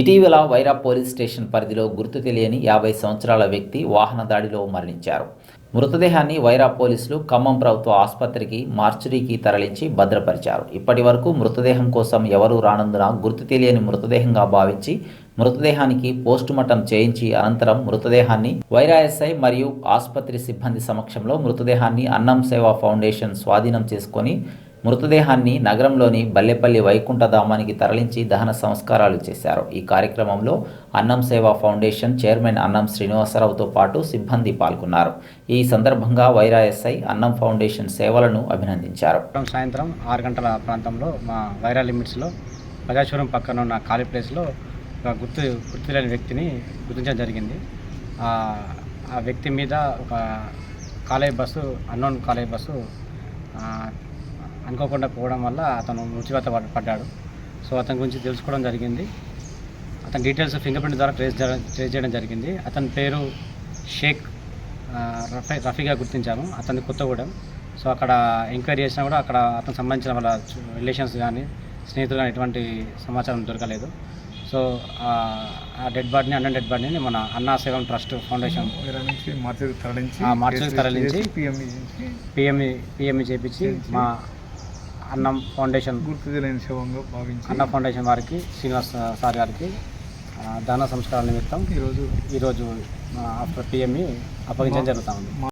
ఇటీవల Wyra police station పరిధిలో గుర్తు తెలియని 50 సంవత్సరాల వ్యక్తి వాహన దాడిలో మరణించారు. మృతదేహాన్ని వైరా పోలీసులు ఖమ్మం ప్రభుత్వ ఆసుపత్రికి మార్చురీకి తరలించి భద్రపరిచారు. ఇప్పటి వరకు మృతదేహం కోసం ఎవరూ రానందున గుర్తు తెలియని మృతదేహంగా భావించి మృతదేహానికి పోస్టుమార్టం చేయించి అనంతరం మృతదేహాన్ని వైరా ఎస్ఐ మరియు ఆసుపత్రి సిబ్బంది సమక్షంలో మృతదేహాన్ని అన్నం సేవా ఫౌండేషన్ స్వాధీనం చేసుకొని మృతదేహాన్ని నగరంలోని బల్లెపల్లి వైకుంఠధామానికి తరలించి దహన సంస్కారాలు చేశారు. ఈ కార్యక్రమంలో అన్నం సేవా ఫౌండేషన్ చైర్మన్ అన్నం శ్రీనివాసరావుతో పాటు సిబ్బంది పాల్గొన్నారు. ఈ సందర్భంగా వైరా ఎస్ఐ అన్నం ఫౌండేషన్ సేవలను అభినందించారు. సాయంత్రం 6 గంటల ప్రాంతంలో మా వైరా లిమిట్స్లో ప్రజాశ్వరం పక్కన ఉన్న ఖాళీ ప్లేస్లో ఒక గుర్తులేని వ్యక్తిని గుర్తించడం జరిగింది. ఆ వ్యక్తి మీద ఒక అన్నోన్ కాలేజ్ బస్సు అనుకోకుండా పోవడం వల్ల అతను మృత్యువాత పడ్డాడు. సో అతని గురించి తెలుసుకోవడం జరిగింది. అతని డీటెయిల్స్ ఫింగర్ ప్రింట్ ద్వారా ట్రేస్ చేయడం జరిగింది. అతని పేరు షేక్ రఫీగా గుర్తించాము. అతని కొత్తగూడెం. సో అక్కడ ఎంక్వైరీ చేసినా కూడా అక్కడ అతనికి సంబంధించిన వాళ్ళ రిలేషన్స్ కానీ స్నేహితులు కానీ ఎటువంటి సమాచారం దొరకలేదు. సో ఆ డెడ్ బాడీని మన అన్నా సేవం ట్రస్ట్ ఫౌండేషన్ మార్చికి తరలించి పిఎంఈ చేపించి మా అన్నం ఫౌండేషన్ అన్న ఫౌండేషన్ వారికి శ్రీనివాస్ సార్ గారికి దాన సంస్కారాల నిమిత్తం ఈరోజు ఆఫ్టర్ పిఎంఈ అప్పగించడం జరుగుతూ ఉంది.